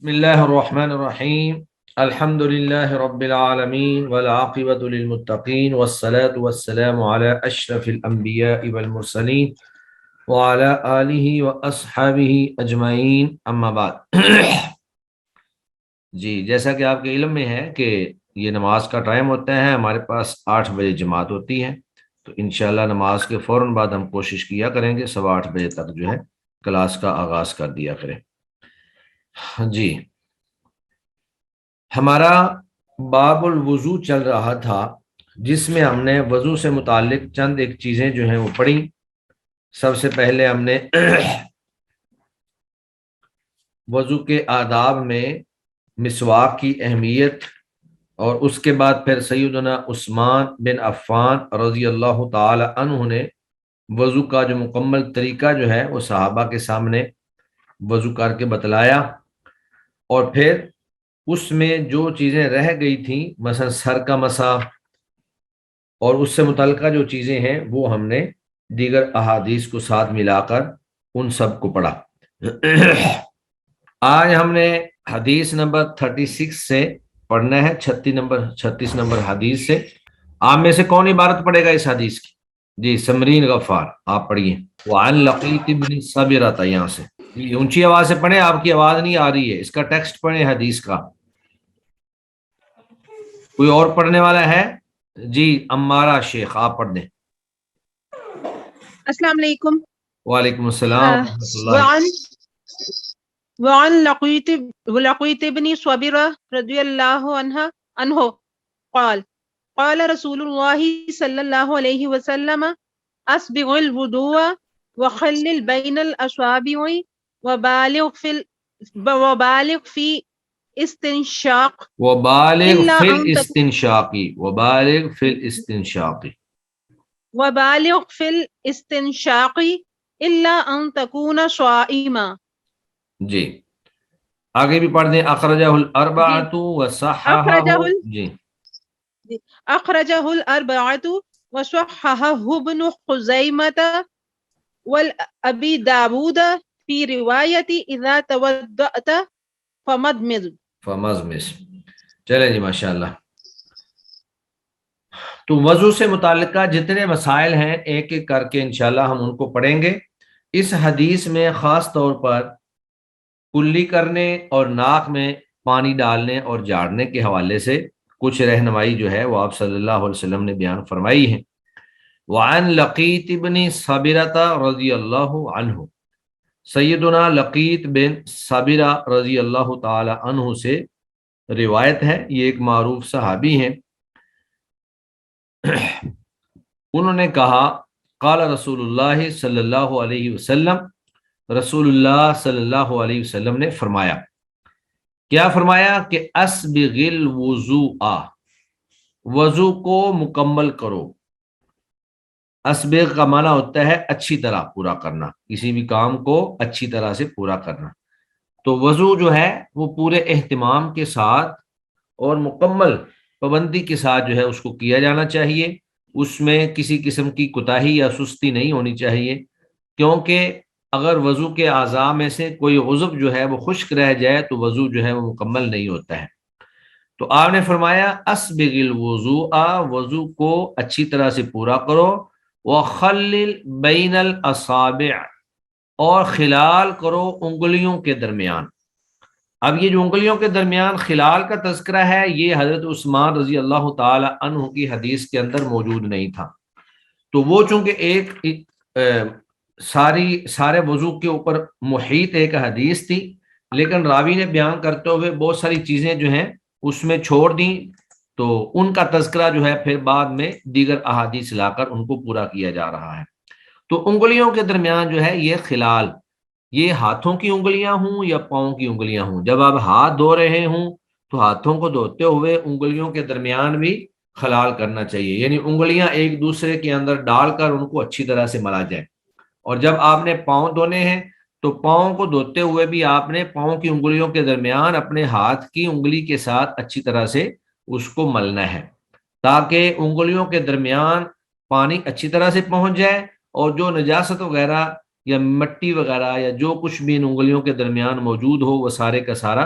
بسم الله الرحمن الرحيم الحمد لله رب العالمين والعاقبة للمتقين والصلاة والسلام على أشرف الأنبياء والمرسلين وعلى آله وأصحابه أجمعين أما بعد جی جیسا کہ آپ کے علم میں ہے کہ یہ نماز کا ٹائم ہوتا ہے، ہمارے پاس 8 بجے جماعت ہوتی ہے، تو انشاءاللہ نماز کے فوراً بعد ہم کوشش کیا کریں گے 8:15 بجے تک جو ہے کلاس کا آغاز کر دیا کریں۔ جی ہمارا باب الوضو چل رہا تھا، جس میں ہم نے وضو سے متعلق چند ایک چیزیں جو ہیں وہ پڑھی۔ سب سے پہلے ہم نے وضو کے آداب میں مسواک کی اہمیت، اور اس کے بعد پھر سیدنا عثمان بن عفان رضی اللہ تعالی عنہ نے وضو کا جو مکمل طریقہ جو ہے وہ صحابہ کے سامنے وضو کر کے بتلایا، اور پھر اس میں جو چیزیں رہ گئی تھیں مثلا سر کا مسح اور اس سے متعلقہ جو چیزیں ہیں وہ ہم نے دیگر احادیث کو ساتھ ملا کر ان سب کو پڑھا۔ آج ہم نے حدیث نمبر 36 سے پڑھنا ہے، 36 نمبر حدیث سے۔ آپ میں سے کون عبارت پڑھے گا اس حدیث کی؟ جی سمرین غفار آپ پڑھیے۔ وعن لقیط بن صبرہ، یہاں سے اونچی آواز سے پڑھیں، آپ کی آواز نہیں آ رہی ہے، اس کا ٹیکسٹ پڑھیں حدیث کا۔ کوئی اور پڑھنے والا ہے؟ جی امارہ شیخ آپ پڑھ دیں۔ السلام علیکم۔ وعلیکم السلام ورحمۃ اللہ۔ وعن لقيط بن صبرة رضي الله عنه قال قال رسول الله صلى الله عليه وسلم أسبغ الوضوء وخلل بين الأصابع وبالغ في استنشاق وبالغ إلا فی أن الاستنشاق، وبالغ فی الاستنشاق۔ وبالغ في الاستنشاق إلا أن تكون صائما۔ جی آگے بھی پڑھ دیں۔ اخرجہ الاربعۃ وصححہ، جی أخرجه الأربعة وصححه ابن خزيمة والأبي داود في رواية إذا تودأت فمضمض۔ چلیں جی ماشاءاللہ۔ تو وضو سے متعلقہ جتنے مسائل ہیں ایک ایک کر کے انشاءاللہ ہم ان کو پڑھیں گے۔ اس حدیث میں خاص طور پر کلی کرنے اور ناک میں پانی ڈالنے اور جھاڑنے کے حوالے سے کچھ رہنمائی جو ہے وہ آپ صلی اللہ علیہ وسلم نے بیان فرمائی ہے۔ وعن لقیط بن صبرہ رضی اللہ عنہ، سیدنا لقیط بن صبرہ رضی اللہ تعالی عنہ سے روایت ہے، یہ ایک معروف صحابی ہیں۔ انہوں نے کہا قال رسول اللہ صلی اللہ علیہ وسلم، رسول اللہ صلی اللہ علیہ وسلم نے فرمایا، کیا فرمایا کہ اسبغ الوضوء، وضو کو مکمل کرو۔ اسبغ کا معنی ہوتا ہے اچھی طرح پورا کرنا، کسی بھی کام کو اچھی طرح سے پورا کرنا۔ تو وضو جو ہے وہ پورے اہتمام کے ساتھ اور مکمل پابندی کے ساتھ جو ہے اس کو کیا جانا چاہیے، اس میں کسی قسم کی کوتاہی یا سستی نہیں ہونی چاہیے، کیونکہ اگر وضو کے اعضاء میں سے کوئی عضو جو ہے وہ خشک رہ جائے تو وضو جو ہے وہ مکمل نہیں ہوتا ہے۔ تو آپ نے فرمایا اسبغ الوضوء، وضو کو اچھی طرح سے پورا کرو، وخلل بین الاصابع، اور خلال کرو انگلیوں کے درمیان۔ اب یہ جو انگلیوں کے درمیان خلال کا تذکرہ ہے یہ حضرت عثمان رضی اللہ تعالی عنہ کی حدیث کے اندر موجود نہیں تھا، تو وہ چونکہ ایک سارے وضو کے اوپر محیط ایک حدیث تھی، لیکن راوی نے بیان کرتے ہوئے بہت ساری چیزیں جو ہیں اس میں چھوڑ دیں، تو ان کا تذکرہ جو ہے پھر بعد میں دیگر احادیث لا کر ان کو پورا کیا جا رہا ہے۔ تو انگلیوں کے درمیان جو ہے یہ خلال، یہ ہاتھوں کی انگلیاں ہوں یا پاؤں کی انگلیاں ہوں، جب آپ ہاتھ دھو رہے ہوں تو ہاتھوں کو دھوتے ہوئے انگلیوں کے درمیان بھی خلال کرنا چاہیے، یعنی انگلیاں ایک دوسرے کے اندر ڈال کر ان کو اچھی طرح سے ملا جائے۔ اور جب آپ نے پاؤں دھونے ہیں تو پاؤں کو دھوتے ہوئے بھی آپ نے پاؤں کی انگلیوں کے درمیان اپنے ہاتھ کی انگلی کے ساتھ اچھی طرح سے اس کو ملنا ہے، تاکہ انگلیوں کے درمیان پانی اچھی طرح سے پہنچ جائے، اور جو نجاست وغیرہ یا مٹی وغیرہ یا جو کچھ بھی ان انگلیوں کے درمیان موجود ہو وہ سارے کا سارا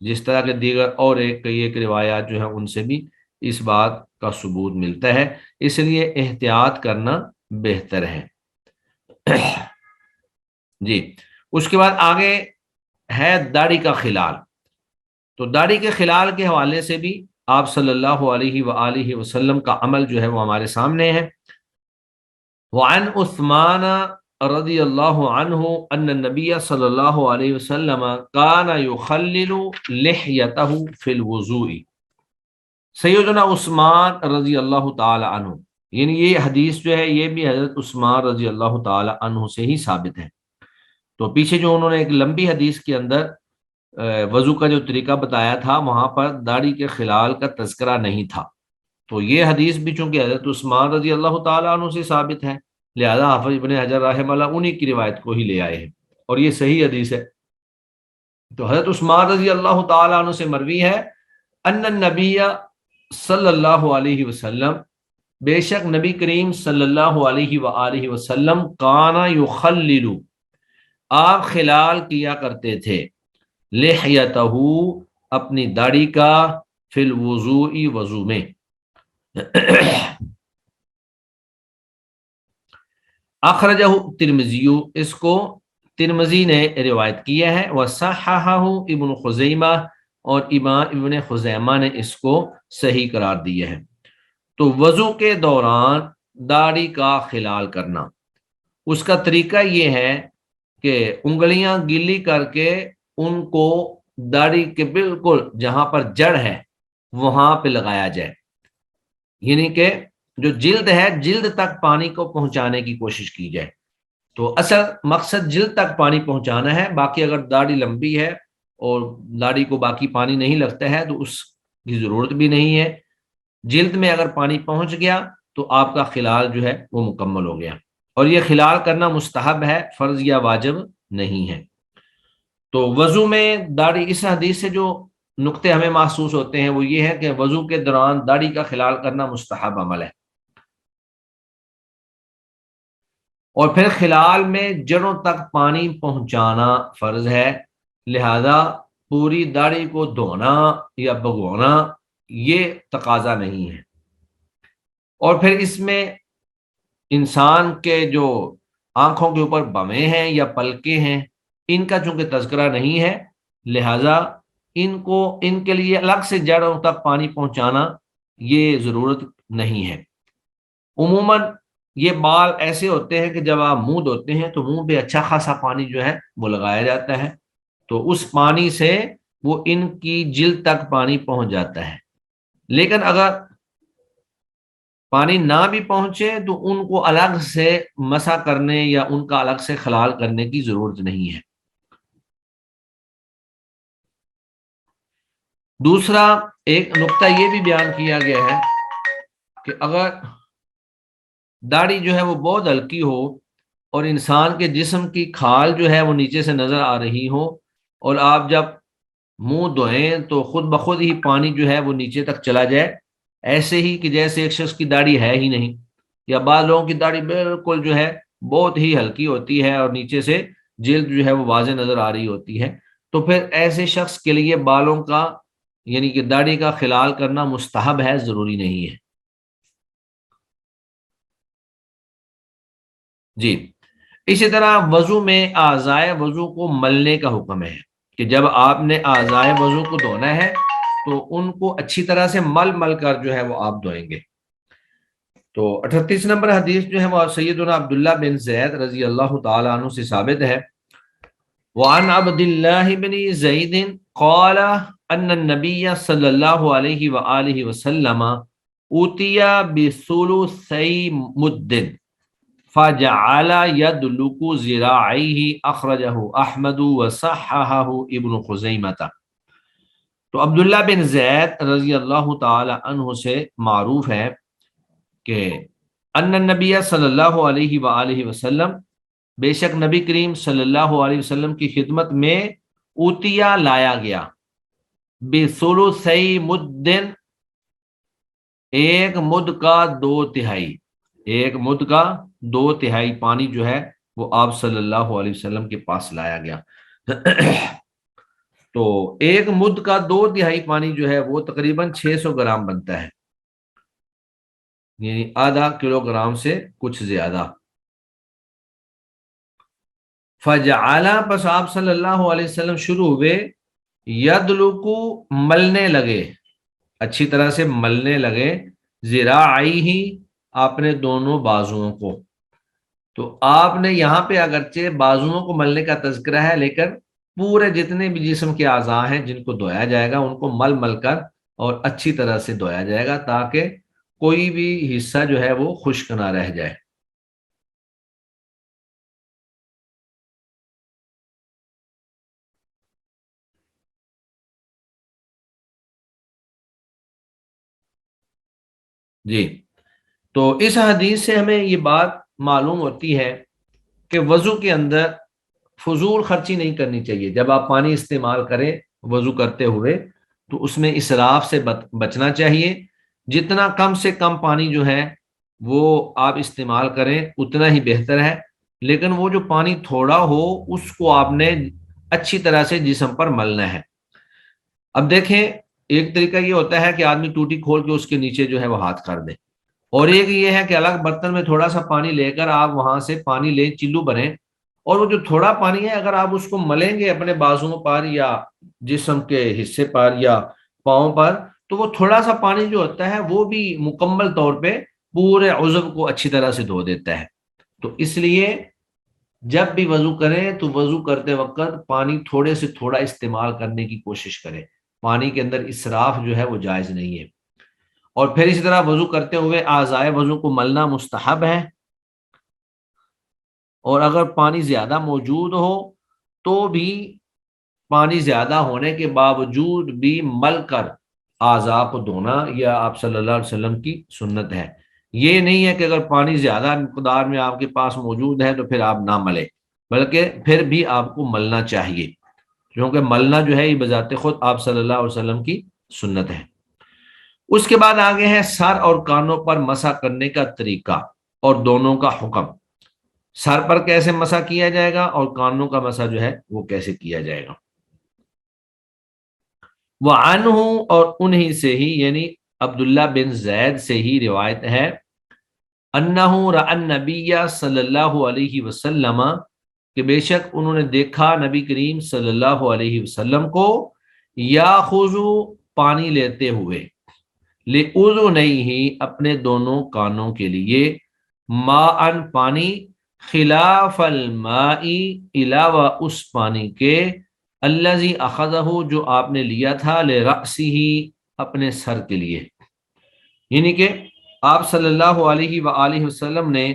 جس طرح کے دیگر اور کئی ایک روایات جو ہیں ان سے بھی اس بات کا ثبوت ملتا ہے، اس لیے احتیاط کرنا بہتر ہے۔ جی، اس کے بعد آگے ہے داڑھی کا خلال۔ تو داڑھی کے خلال کے حوالے سے بھی آپ صلی اللہ علیہ وآلہ وسلم کا عمل جو ہے وہ ہمارے سامنے ہے۔ وعن عثمان رضی اللہ عنہ ان النبی صلی اللہ علیہ وسلم کان یخلل لحیتہ فی الوضوء۔ سیدنا عثمان رضی اللہ تعالی عنہ، یعنی یہ حدیث جو ہے یہ بھی حضرت عثمان رضی اللہ تعالی عنہ سے ہی ثابت ہے۔ تو پیچھے جو انہوں نے ایک لمبی حدیث کے اندر وضو کا جو طریقہ بتایا تھا وہاں پر داڑھی کے خلال کا تذکرہ نہیں تھا، تو یہ حدیث بھی چونکہ حضرت عثمان رضی اللہ تعالیٰ عنہ سے ثابت ہے، لہذا حافظ ابن حجر رحمہ اللہ انہی کی روایت کو ہی لے آئے ہیں، اور یہ صحیح حدیث ہے۔ تو حضرت عثمان رضی اللہ تعالیٰ عنہ سے مروی ہے ان النبی صلی اللہ علیہ وسلم، بے شک نبی کریم صلی اللہ علیہ وآلہ وسلم کان یخلل، آپ خلال کیا کرتے تھے، لحیتہ، اپنی داڑھی کا، فی الوضوء، وضو میں۔ اخرجہ ترمذی، اس کو ترمذی نے روایت کیا ہے، وصححہ ابن خزیمہ، اور امام ابن خزیمہ نے اس کو صحیح قرار دیا ہے۔ تو وضو کے دوران داڑھی کا خلال کرنا، اس کا طریقہ یہ ہے کہ انگلیاں گیلی کر کے ان کو داڑھی کے بالکل جہاں پر جڑ ہے وہاں پہ لگایا جائے، یعنی کہ جو جلد ہے جلد تک پانی کو پہنچانے کی کوشش کی جائے۔ تو اصل مقصد جلد تک پانی پہنچانا ہے، باقی اگر داڑھی لمبی ہے اور داڑھی کو باقی پانی نہیں لگتا ہے تو اس کی ضرورت بھی نہیں ہے۔ جلد میں اگر پانی پہنچ گیا تو آپ کا خلال جو ہے وہ مکمل ہو گیا، اور یہ خلال کرنا مستحب ہے، فرض یا واجب نہیں ہے۔ تو وضو میں داڑھی، اس حدیث سے جو نقطے ہمیں محسوس ہوتے ہیں وہ یہ ہے کہ وضو کے دوران داڑھی کا خلال کرنا مستحب عمل ہے، اور پھر خلال میں جڑوں تک پانی پہنچانا فرض ہے، لہذا پوری داڑھی کو دھونا یا بھگونا یہ تقاضا نہیں ہے۔ اور پھر اس میں انسان کے جو آنکھوں کے اوپر بمیں ہیں یا پلکیں ہیں ان کا چونکہ تذکرہ نہیں ہے، لہذا ان کے لیے الگ سے جڑوں تک پانی پہنچانا یہ ضرورت نہیں ہے۔ عموماً یہ بال ایسے ہوتے ہیں کہ جب آپ منہ دھوتے ہیں تو منہ پہ اچھا خاصا پانی جو ہے وہ لگایا جاتا ہے، تو اس پانی سے وہ ان کی جلد تک پانی پہنچ جاتا ہے۔ لیکن اگر پانی نہ بھی پہنچے تو ان کو الگ سے مسح کرنے یا ان کا الگ سے خلال کرنے کی ضرورت نہیں ہے۔ دوسرا ایک نقطہ یہ بھی بیان کیا گیا ہے کہ اگر داڑھی جو ہے وہ بہت ہلکی ہو اور انسان کے جسم کی کھال جو ہے وہ نیچے سے نظر آ رہی ہو، اور آپ جب منہ دھوئیں تو خود بخود ہی پانی جو ہے وہ نیچے تک چلا جائے، ایسے ہی کہ جیسے ایک شخص کی داڑھی ہے ہی نہیں، یا بعض لوگوں کی داڑھی بالکل جو ہے بہت ہی ہلکی ہوتی ہے اور نیچے سے جلد جو ہے وہ واضح نظر آ رہی ہوتی ہے، تو پھر ایسے شخص کے لیے بالوں کا یعنی کہ داڑھی کا خلال کرنا مستحب ہے، ضروری نہیں ہے۔ جی، اسی طرح وضو میں اعضائے وضو کو ملنے کا حکم ہے کہ جب آپ نے اعضائے وضو کو دھونا ہے تو ان کو اچھی طرح سے مل کر جو ہے وہ آپ دھوئیں گے۔ تو 38 نمبر حدیث جو ہے وہ سیدنا عبداللہ بن زید رضی اللہ تعالیٰ عنہ سے ثابت ہے، وعن عبد اللہ بن زید قال ان النبی صلی اللہ علیہ وآلہ وسلم اوتیا بثلثی مد فجعل يدلك ذراعيه اخرجه احمد وصححه ابن خزیمہ۔ تو عبداللہ بن زید رضی اللہ تعالی عنہ سے معروف ہے کہ ان النبی صلی اللہ علیہ وآلہ وسلم، بے شک نبی کریم صلی اللہ علیہ وسلم کی خدمت میں اوتیا لایا گیا، بثلثی مد، ایک مد کا 2/3، ایک مد کا 2/3 پانی جو ہے وہ آپ صلی اللہ علیہ وسلم کے پاس لایا گیا۔ تو ایک مد کا 2/3 پانی جو ہے وہ تقریباً 600 گرام بنتا ہے، یعنی آدھا کلو گرام سے کچھ زیادہ۔ فجعلا، پس آپ صلی اللہ علیہ وسلم شروع ہوئے، یدلکو، ملنے لگے، اچھی طرح سے ملنے لگے، ذراعیہ، اپنے دونوں بازوؤں کو۔ تو آپ نے یہاں پہ اگرچہ بازوؤں کو ملنے کا تذکرہ ہے، لیکن پورے جتنے بھی جسم کے اعضاء ہیں جن کو دھویا جائے گا ان کو مل مل کر اور اچھی طرح سے دھویا جائے گا، تاکہ کوئی بھی حصہ جو ہے وہ خشک نہ رہ جائے۔ جی، تو اس حدیث سے ہمیں یہ بات معلوم ہوتی ہے کہ وضو کے اندر فضول خرچی نہیں کرنی چاہیے۔ جب آپ پانی استعمال کریں وضو کرتے ہوئے تو اس میں اسراف سے بچنا چاہیے۔ جتنا کم سے کم پانی جو ہے وہ آپ استعمال کریں اتنا ہی بہتر ہے، لیکن وہ جو پانی تھوڑا ہو اس کو آپ نے اچھی طرح سے جسم پر ملنا ہے۔ اب دیکھیں، ایک طریقہ یہ ہوتا ہے کہ آدمی ٹوٹی کھول کے اس کے نیچے جو ہے وہ ہاتھ کر دے، اور ایک یہ ہے کہ الگ برتن میں تھوڑا سا پانی لے کر آپ وہاں سے پانی لیں، چلو بھریں، اور وہ جو تھوڑا پانی ہے اگر آپ اس کو ملیں گے اپنے بازوؤں پر یا جسم کے حصے پر یا پاؤں پر، تو وہ تھوڑا سا پانی جو ہوتا ہے وہ بھی مکمل طور پہ پورے عضو کو اچھی طرح سے دھو دیتا ہے۔ تو اس لیے جب بھی وضو کریں تو وضو کرتے وقت پانی تھوڑے سے تھوڑا استعمال کرنے کی کوشش کریں، پانی کے اندر اسراف جو ہے وہ جائز نہیں ہے۔ اور پھر اسی طرح وضو کرتے ہوئے اعضائے وضو کو ملنا مستحب ہے، اور اگر پانی زیادہ موجود ہو تو بھی پانی زیادہ ہونے کے باوجود بھی مل کر اعضاء کو دھونا یہ آپ صلی اللہ علیہ وسلم کی سنت ہے۔ یہ نہیں ہے کہ اگر پانی زیادہ مقدار میں آپ کے پاس موجود ہے تو پھر آپ نہ ملیں، بلکہ پھر بھی آپ کو ملنا چاہیے، کیونکہ ملنا جو ہے یہ بذات خود آپ صلی اللہ علیہ وسلم کی سنت ہے۔ اس کے بعد آگے ہے سر اور کانوں پر مسح کرنے کا طریقہ اور دونوں کا حکم۔ سر پر کیسے مسح کیا جائے گا اور کانوں کا مسح جو ہے وہ کیسے کیا جائے گا۔ وعنہ، اور انہی سے ہی یعنی عبداللہ بن زید سے ہی روایت ہے، انہ رأى النبی صلی اللہ علیہ وسلم، کہ بے شک انہوں نے دیکھا نبی کریم صلی اللہ علیہ وسلم کو، یاخذ، پانی لیتے ہوئے، لأذنیہ، اپنے دونوں کانوں کے لیے، ماء، پانی، خلاف الماء، علاوہ اس پانی کے، الذی اخذہ، جو آپ نے لیا تھا، لرأسہ، اپنے سر کے لیے، یعنی کہ آپ صلی اللہ علیہ وآلہ وسلم نے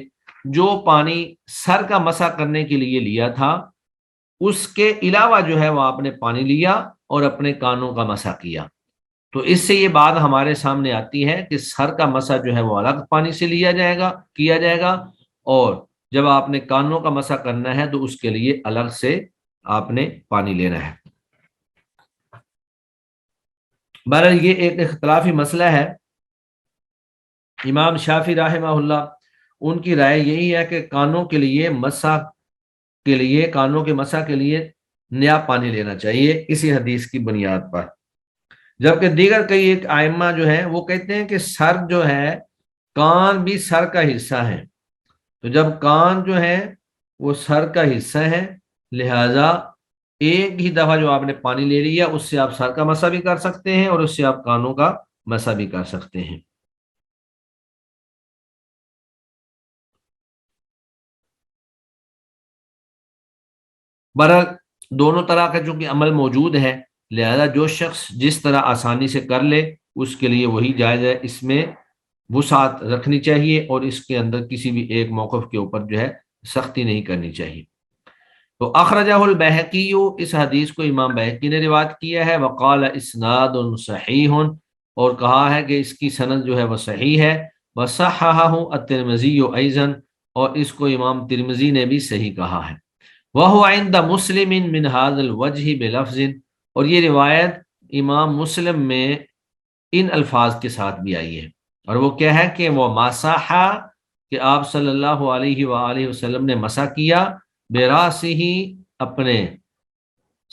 جو پانی سر کا مسح کرنے کے لیے لیا تھا اس کے علاوہ جو ہے وہ آپ نے پانی لیا اور اپنے کانوں کا مسح کیا۔ تو اس سے یہ بات ہمارے سامنے آتی ہے کہ سر کا مسح جو ہے وہ الگ پانی سے کیا جائے گا، اور جب آپ نے کانوں کا مسح کرنا ہے تو اس کے لیے الگ سے آپ نے پانی لینا ہے۔ بہرحال یہ ایک اختلافی مسئلہ ہے۔ امام شافعی رحمہ اللہ، ان کی رائے یہی ہے کہ کانوں کے مسح کے لیے نیا پانی لینا چاہیے اسی حدیث کی بنیاد پر، جبکہ دیگر کئی ایک ائمہ جو ہیں وہ کہتے ہیں کہ سر جو ہے، کان بھی سر کا حصہ ہے، تو جب کان جو ہے وہ سر کا حصہ ہے، لہذا ایک ہی دفعہ جو آپ نے پانی لے لیا اس سے آپ سر کا مسح بھی کر سکتے ہیں اور اس سے آپ کانوں کا مسح بھی کر سکتے ہیں۔ برحال دونوں طرح کا چونکہ عمل موجود ہے، لہذا جو شخص جس طرح آسانی سے کر لے اس کے لیے وہی جائز ہے، اس میں وسعت رکھنی چاہیے اور اس کے اندر کسی بھی ایک موقف کے اوپر جو ہے سختی نہیں کرنی چاہیے۔ تو اخرجہ البیہقی، اس حدیث کو امام بہقی نے روایت کیا ہے، وقال اسناد صحیح، اور کہا ہے کہ اس کی سند جو ہے وہ صحیح ہے، وصححہ الترمذی ایضا، اور اس کو امام ترمذی نے بھی صحیح کہا ہے، وَهُوَ عِنْدَ مُسْلِمٍ مِنْ هَذَا الْوَجْهِ بِلَفْظٍ، اور یہ روایت امام مسلم میں ان الفاظ کے ساتھ بھی آئی ہے، اور وہ کیا ہے کہ وہ مسح، کہ آپ صلی اللہ علیہ وآلہ وسلم نے مسح کیا، براسہ، اپنے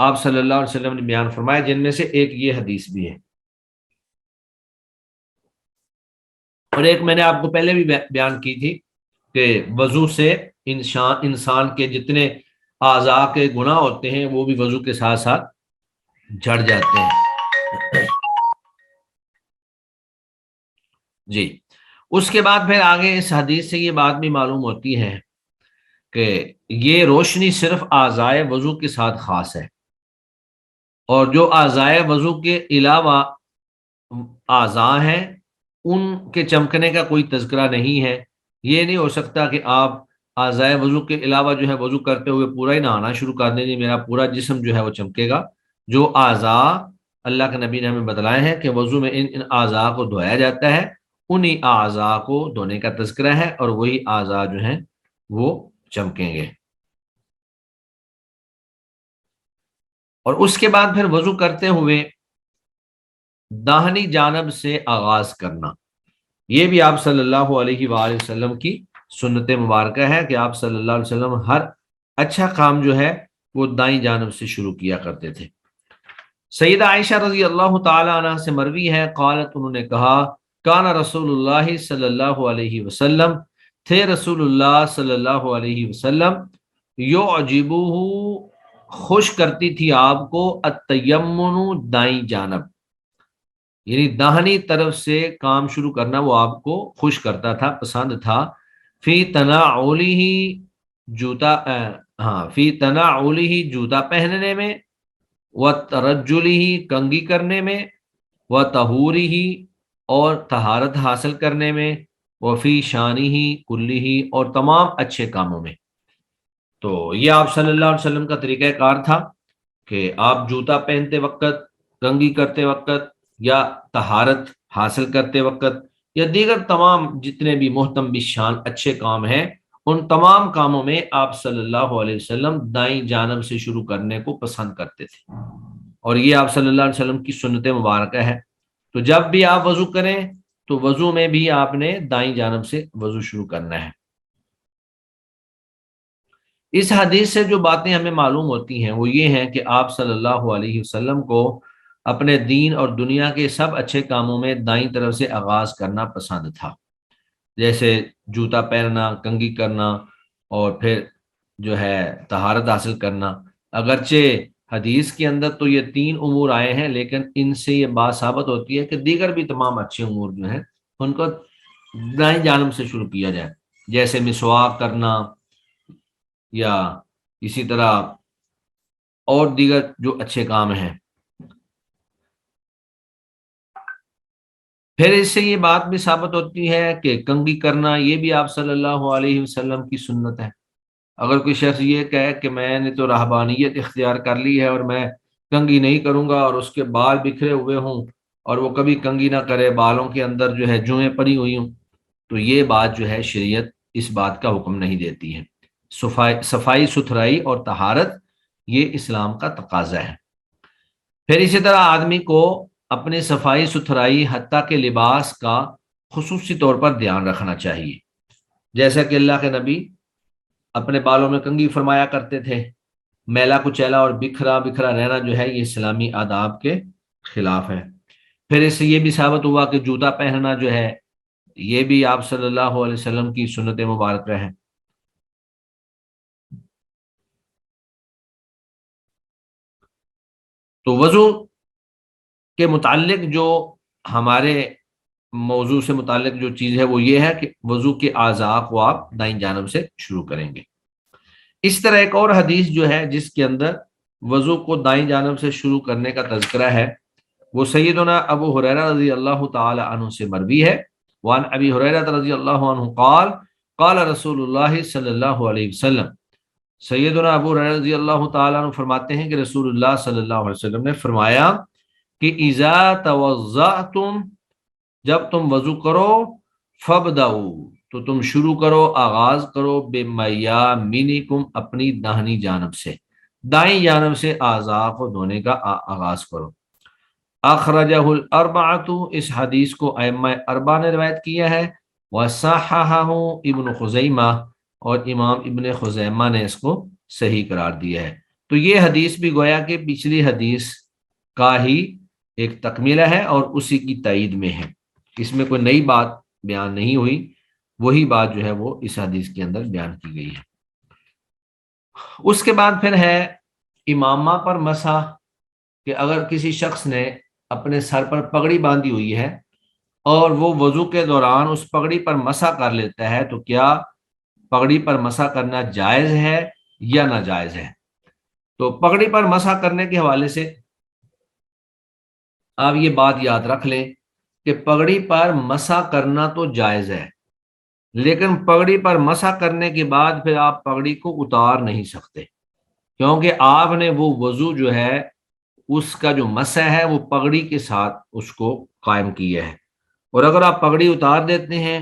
آپ صلی اللہ علیہ وسلم نے بیان فرمایا، جن میں سے ایک یہ حدیث بھی ہے، اور ایک میں نے آپ کو پہلے بھی بیان کی تھی کہ وضو سے انسان کے جتنے اعضاء کے گناہ ہوتے ہیں وہ بھی وضو کے ساتھ ساتھ جھڑ جاتے ہیں۔ جی، اس کے بعد پھر آگے اس حدیث سے یہ بات بھی معلوم ہوتی ہے کہ یہ روشنی صرف اعضاء وضو کے ساتھ خاص ہے، اور جو اعضاء وضو کے علاوہ اعضاء ہیں ان کے چمکنے کا کوئی تذکرہ نہیں ہے۔ یہ نہیں ہو سکتا کہ آپ اعضاء وضو کے علاوہ جو ہے وضو کرتے ہوئے پورا ہی نہانا شروع کر دیں، میرا پورا جسم جو ہے وہ چمکے گا۔ جو اعضاء اللہ کے نبی نے ہمیں بتلائے ہیں کہ وضو میں ان اعضاء کو دھویا جاتا ہے، انہی اعضاء کو دھونے کا تذکرہ ہے، اور وہی اعضاء جو ہیں وہ چمکیں گے۔ اور اس کے بعد پھر وضو کرتے ہوئے داہنی جانب سے آغاز کرنا، یہ بھی آپ صلی اللہ علیہ وآلہ وسلم کی سنت مبارکہ ہے کہ آپ صلی اللہ علیہ وسلم ہر اچھا کام جو ہے وہ دائیں جانب سے شروع کیا کرتے تھے۔ سیدہ عائشہ رضی اللہ تعالی عنہ سے مروی ہے، قالت، انہوں نے کہا، کان رسول اللہ صلی اللہ علیہ وسلم، تھے رسول اللہ صلی اللہ علیہ وسلم، یعجبہ، خوش کرتی تھی آپ کو، التیمن، دائیں جانب، یعنی داہنی طرف سے کام شروع کرنا وہ آپ کو خوش کرتا تھا، پسند تھا۔ فی تناعلہ، جوتا فی تناعلہ، جوتا پہننے میں، وترجلہ، کنگھی کرنے میں، وطہورہ، اور طہارت حاصل کرنے میں، وفی شانہ کلہ، اور تمام اچھے کاموں میں۔ تو یہ آپ صلی اللہ علیہ وسلم کا طریقہ کار تھا کہ آپ جوتا پہنتے وقت، کنگھی کرتے وقت، یا طہارت حاصل کرتے وقت، یا دیگر تمام جتنے بھی محتم بشان اچھے کام ہیں، ان تمام کاموں میں آپ صلی اللہ علیہ وسلم دائیں جانب سے شروع کرنے کو پسند کرتے تھے، اور یہ آپ صلی اللہ علیہ وسلم کی سنت مبارکہ ہے۔ تو جب بھی آپ وضو کریں تو وضو میں بھی آپ نے دائیں جانب سے وضو شروع کرنا ہے۔ اس حدیث سے جو باتیں ہمیں معلوم ہوتی ہیں وہ یہ ہیں کہ آپ صلی اللہ علیہ وسلم کو اپنے دین اور دنیا کے سب اچھے کاموں میں دائیں طرف سے آغاز کرنا پسند تھا، جیسے جوتا پہننا، کنگھی کرنا، اور پھر جو ہے طہارت حاصل کرنا۔ اگرچہ حدیث کے اندر تو یہ 3 امور آئے ہیں، لیکن ان سے یہ بات ثابت ہوتی ہے کہ دیگر بھی تمام اچھے امور جو ہیں ان کو دائیں جانب سے شروع کیا جائے، جیسے مسواک کرنا، یا اسی طرح اور دیگر جو اچھے کام ہیں۔ پھر اس سے یہ بات بھی ثابت ہوتی ہے کہ کنگھی کرنا یہ بھی آپ صلی اللہ علیہ وسلم کی سنت ہے۔ اگر کوئی شخص یہ کہے کہ میں نے تو رہبانیت اختیار کر لی ہے اور میں کنگھی نہیں کروں گا، اور اس کے بال بکھرے ہوئے ہوں اور وہ کبھی کنگھی نہ کرے، بالوں کے اندر جو ہے جوئیں پڑی ہوئی ہوں، تو یہ بات جو ہے شریعت اس بات کا حکم نہیں دیتی ہے۔ صفائی ستھرائی اور طہارت یہ اسلام کا تقاضا ہے۔ پھر اسی طرح آدمی کو اپنی صفائی ستھرائی حتیٰ کہ لباس کا خصوصی طور پر دھیان رکھنا چاہیے، جیسا کہ اللہ کے نبی اپنے بالوں میں کنگھی فرمایا کرتے تھے۔ میلا کچیلا اور بکھرا بکھرا رہنا جو ہے یہ اسلامی آداب کے خلاف ہے۔ پھر اس سے یہ بھی ثابت ہوا کہ جوتا پہننا جو ہے یہ بھی آپ صلی اللہ علیہ وسلم کی سنت مبارکہ ہے۔ تو وضو کے متعلق جو ہمارے موضوع سے متعلق جو چیز ہے وہ یہ ہے کہ وضو کے اعضاء کو آپ دائیں جانب سے شروع کریں گے۔ اس طرح ایک اور حدیث جو ہے جس کے اندر وضو کو دائیں جانب سے شروع کرنے کا تذکرہ ہے، وہ سیدنا ابو ہریرہ رضی اللہ تعالی عنہ سے مروی ہے۔ وان ابی ہریرہ رضی اللہ عنہ قال قال رسول اللہ صلی اللہ علیہ وسلم، سیدنا ابو ہریرہ رضی اللہ تعالی عنہ فرماتے ہیں کہ رسول اللہ صلی اللہ علیہ وسلم نے فرمایا کہ اذا توضأتم، جب تم وضو کرو، فابدؤ، تو تم شروع کرو، آغاز کرو، بمیامنکم، اپنی داہنی جانب سے، دائیں جانب سے اعضاء کو دھونے کا آغاز کرو۔ اخرجہ الاربعۃ، اس حدیث کو ائمہ اربعہ نے روایت کیا ہے، وصححہ ابن خزیمہ، اور امام ابن خزیمہ نے اس کو صحیح قرار دیا ہے۔ تو یہ حدیث بھی گویا کہ پچھلی حدیث کا ہی ایک تکملہ ہے اور اسی کی تائید میں ہے، اس میں کوئی نئی بات بیان نہیں ہوئی، وہی بات جو ہے وہ اس حدیث کے اندر بیان کی گئی ہے۔ اس کے بعد پھر ہے امامہ پر مسح، کہ اگر کسی شخص نے اپنے سر پر پگڑی باندھی ہوئی ہے اور وہ وضو کے دوران اس پگڑی پر مسح کر لیتا ہے تو کیا پگڑی پر مسح کرنا جائز ہے یا ناجائز ہے؟ تو پگڑی پر مسح کرنے کے حوالے سے آپ یہ بات یاد رکھ لیں کہ پگڑی پر مسح کرنا تو جائز ہے، لیکن پگڑی پر مسح کرنے کے بعد پھر آپ پگڑی کو اتار نہیں سکتے، کیونکہ آپ نے وہ وضو جو ہے اس کا جو مسح ہے وہ پگڑی کے ساتھ اس کو قائم کیا ہے، اور اگر آپ پگڑی اتار دیتے ہیں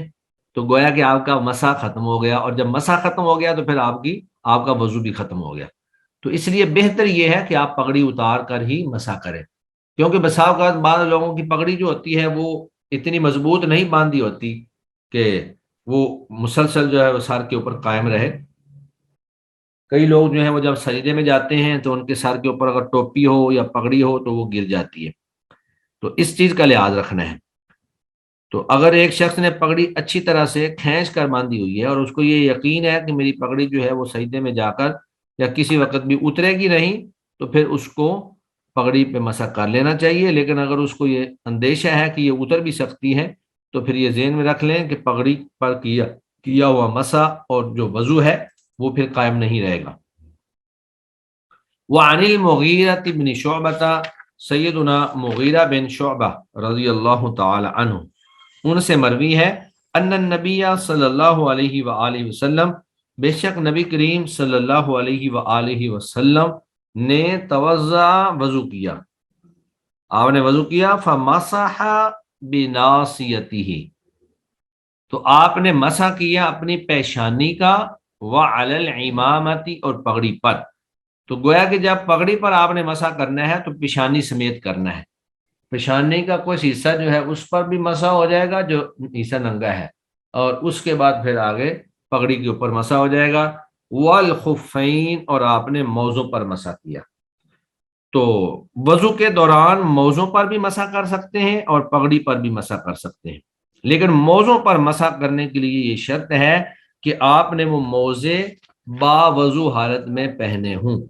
تو گویا کہ آپ کا مسح ختم ہو گیا، اور جب مسح ختم ہو گیا تو پھر آپ کا وضو بھی ختم ہو گیا۔ تو اس لیے بہتر یہ ہے کہ آپ پگڑی اتار کر ہی مسح کریں، کیونکہ بسا اوقات بعض لوگوں کی پگڑی جو ہوتی ہے وہ اتنی مضبوط نہیں باندھی ہوتی کہ وہ مسلسل جو ہے وہ سر کے اوپر قائم رہے۔ کئی لوگ جو ہیں وہ جب سجدے میں جاتے ہیں تو ان کے سر کے اوپر اگر ٹوپی ہو یا پگڑی ہو تو وہ گر جاتی ہے، تو اس چیز کا لحاظ رکھنا ہے۔ تو اگر ایک شخص نے پگڑی اچھی طرح سے کھینچ کر باندھی ہوئی ہے اور اس کو یہ یقین ہے کہ میری پگڑی جو ہے وہ سجدے میں جا کر یا کسی وقت بھی اترے گی نہیں، تو پھر اس کو پگڑی پہ مسح کر لینا چاہیے، لیکن اگر اس کو یہ اندیشہ ہے کہ یہ اتر بھی سکتی ہے تو پھر یہ ذہن میں رکھ لیں کہ پگڑی پر کیا ہوا مسح اور جو وضو ہے وہ پھر قائم نہیں رہے گا۔ وعن المغیرہ بن شعبہ، سیدنا مغیرہ بن شعبہ رضی اللہ تعالی عنہ، ان سے مروی ہے ان النبی صلی اللہ علیہ وآلہ وسلم، بے شک نبی کریم صلی اللہ علیہ وآلہ وسلم نے توضع وضو کیا، آپ نے وضو کیا، فمسح بناصیتہ، تو آپ نے مسح کیا اپنی پیشانی کا، وعلی العمامۃ، اور پگڑی پر۔ تو گویا کہ جب پگڑی پر آپ نے مسح کرنا ہے تو پیشانی سمیت کرنا ہے، پیشانی کا کچھ حصہ جو ہے اس پر بھی مسح ہو جائے گا جو حصہ ننگا ہے، اور اس کے بعد پھر آگے پگڑی کے اوپر مسح ہو جائے گا، والخفین، اور آپ نے موزوں پر مسح کیا۔ تو وضو کے دوران موزوں پر بھی مسح کر سکتے ہیں اور پگڑی پر بھی مسح کر سکتے ہیں، لیکن موزوں پر مسح کرنے کے لیے یہ شرط ہے کہ آپ نے وہ موزے باوضو حالت میں پہنے ہوں۔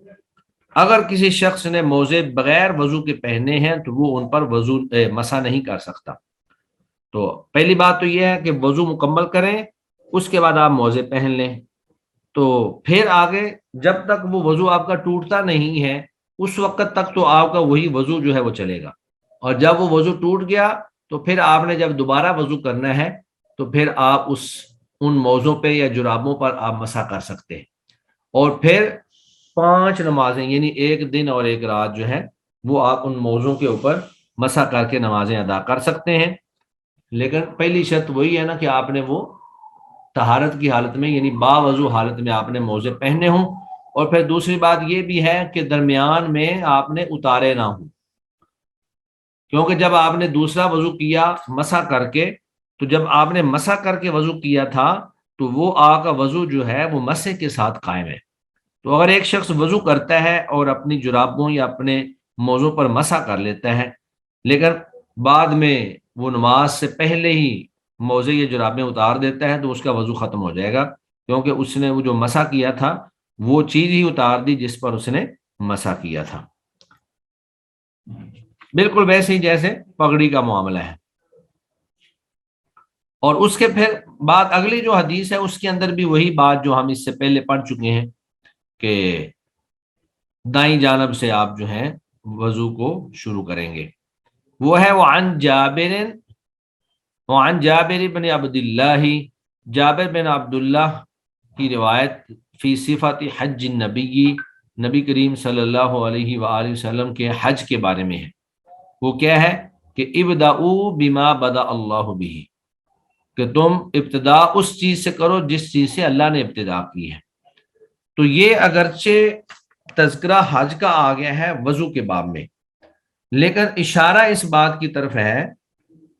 اگر کسی شخص نے موزے بغیر وضو کے پہنے ہیں تو وہ ان پر وضو مسح نہیں کر سکتا۔ تو پہلی بات تو یہ ہے کہ وضو مکمل کریں، اس کے بعد آپ موزے پہن لیں، تو پھر آگے جب تک وہ وضو آپ کا ٹوٹتا نہیں ہے اس وقت تک تو آپ کا وہی وضو جو ہے وہ چلے گا، اور جب وہ وضو ٹوٹ گیا تو پھر آپ نے جب دوبارہ وضو کرنا ہے تو پھر آپ ان موزوں پہ یا جرابوں پر آپ مسح کر سکتے ہیں، اور پھر 5 نمازیں یعنی ایک دن اور ایک رات جو ہے وہ آپ ان موزوں کے اوپر مسح کر کے نمازیں ادا کر سکتے ہیں، لیکن پہلی شرط وہی ہے نا کہ آپ نے وہ طہارت کی حالت میں یعنی باوضو حالت میں آپ نے موزے پہنے ہوں، اور پھر دوسری بات یہ بھی ہے کہ درمیان میں آپ نے اتارے نہ ہوں، کیونکہ جب آپ نے دوسرا وضو کیا مسح کر کے، تو جب آپ نے مسح کر کے وضو کیا تھا تو وہ آپ کا وضو جو ہے وہ مسح کے ساتھ قائم ہے۔ تو اگر ایک شخص وضو کرتا ہے اور اپنی جرابوں یا اپنے موزوں پر مسح کر لیتا ہے، لیکن بعد میں وہ نماز سے پہلے ہی موزے یا جرابیں اتار دیتا ہے، تو اس کا وضو ختم ہو جائے گا، کیونکہ اس نے وہ جو مسح کیا تھا وہ چیز ہی اتار دی جس پر اس نے مسح کیا تھا، بالکل ویسے ہی جیسے پگڑی کا معاملہ ہے۔ اور اس کے پھر بعد اگلی جو حدیث ہے اس کے اندر بھی وہی بات جو ہم اس سے پہلے پڑھ چکے ہیں کہ دائیں جانب سے آپ جو ہیں وضو کو شروع کریں گے، وہ ہے وعن جابر بن عبداللہ، جابر بن عبداللہ کی روایت، فی صفت حج النبی، نبی کریم صلی اللہ علیہ وآلہ وسلم کے حج کے بارے میں ہے۔ وہ کیا ہے کہ ابدأوا بما بدأ اللہ بہ، کہ تم ابتدا اس چیز سے کرو جس چیز سے اللہ نے ابتدا کی ہے۔ تو یہ اگرچہ تذکرہ حج کا آ گیا ہے وضو کے باب میں، لیکن اشارہ اس بات کی طرف ہے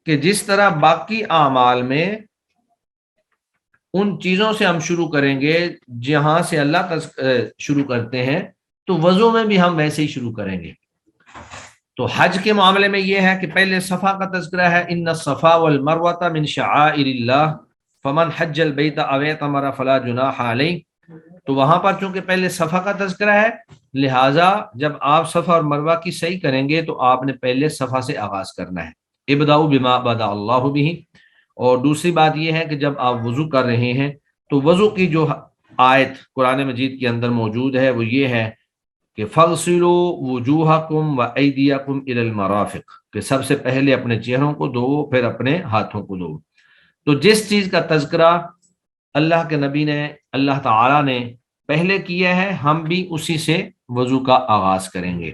کہ جس طرح باقی اعمال میں ان چیزوں سے ہم شروع کریں گے جہاں سے اللہ شروع کرتے ہیں، تو وضو میں بھی ہم ویسے ہی شروع کریں گے۔ تو حج کے معاملے میں یہ ہے کہ پہلے صفا کا تذکرہ ہے، ان الصفا والمروہ من شعائر اللہ فمن حج البیت او اعتمر فلا جناح علیہ۔ تو وہاں پر چونکہ پہلے صفا کا تذکرہ ہے، لہٰذا جب آپ صفا اور مروہ کی صحیح کریں گے تو آپ نے پہلے صفا سے آغاز کرنا ہے، ابداؤ بما بدا اللہ بہ۔ اور دوسری بات یہ ہے کہ جب آپ وضو کر رہے ہیں تو وضو کی جو آیت قرآن مجید کے اندر موجود ہے وہ یہ ہے کہ فَاغْسِلُوا وُجُوهَكُمْ وَأَيْدِيَكُمْ إِلَى الْمَرَافِقِ، کہ سب سے پہلے اپنے چہروں کو دھو پھر اپنے ہاتھوں کو دھو۔ تو جس چیز کا تذکرہ اللہ کے نبی نے، اللہ تعالیٰ نے پہلے کیا ہے، ہم بھی اسی سے وضو کا آغاز کریں گے۔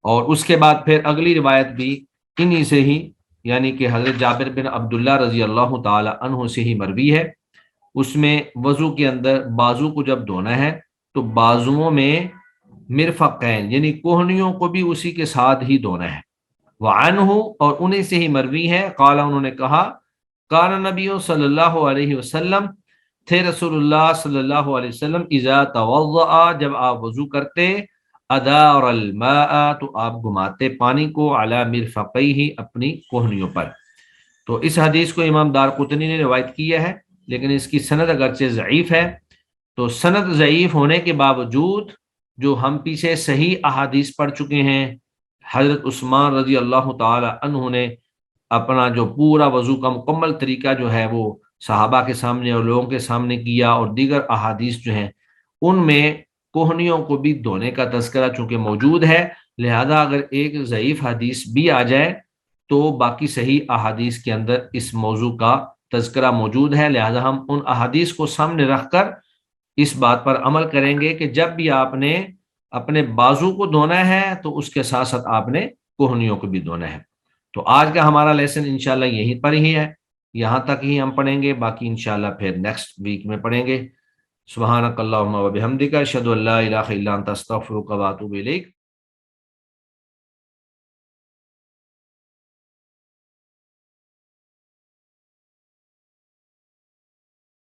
اور اس کے بعد پھر اگلی روایت بھی انہی سے ہی، یعنی کہ حضرت جابر بن عبداللہ رضی اللہ تعالی عنہ سے ہی مروی ہے۔ اس میں وضو کے اندر بازو کو جب دھونا ہے تو بازوؤں میں مرفقین یعنی کوہنیوں کو بھی اسی کے ساتھ ہی دھونا ہے۔ وعنہ، اور انہیں سے ہی مروی ہے، قال، انہوں نے کہا، کان نبی صلی اللہ علیہ وسلم، تھے رسول اللہ صلی اللہ علیہ وسلم، اذا توضأ، جب آپ وضو کرتے، ادار الماء، تو آپ گھماتے پانی کو، علی مرفقیہ، اپنی کوہنیوں پر۔ تو اس حدیث کو امام دارقطنی نے روایت کیا ہے، لیکن اس کی سند اگرچہ ضعیف ہے۔ تو سند ضعیف ہونے کے باوجود جو ہم پیچھے صحیح احادیث پڑھ چکے ہیں، حضرت عثمان رضی اللہ تعالی عنہ نے اپنا جو پورا وضو کا مکمل طریقہ جو ہے وہ صحابہ کے سامنے اور لوگوں کے سامنے کیا، اور دیگر احادیث جو ہیں ان میں کوہنیوں کو بھی دھونے کا تذکرہ چونکہ موجود ہے، لہذا اگر ایک ضعیف حدیث بھی آ جائے تو باقی صحیح احادیث کے اندر اس موضوع کا تذکرہ موجود ہے، لہذا ہم ان احادیث کو سامنے رکھ کر اس بات پر عمل کریں گے کہ جب بھی آپ نے اپنے بازو کو دھونا ہے تو اس کے ساتھ ساتھ آپ نے کوہنیوں کو بھی دھونا ہے۔ تو آج کا ہمارا لیسن انشاءاللہ یہیں پر ہی ہے، یہاں تک ہی ہم پڑھیں گے، باقی انشاءاللہ پھر نیکسٹ ویک میں پڑھیں گے۔ سبحانک اللہم و بحمدک، اشہد ان لا الہ الا انت، استغفرک و اتوب الیک۔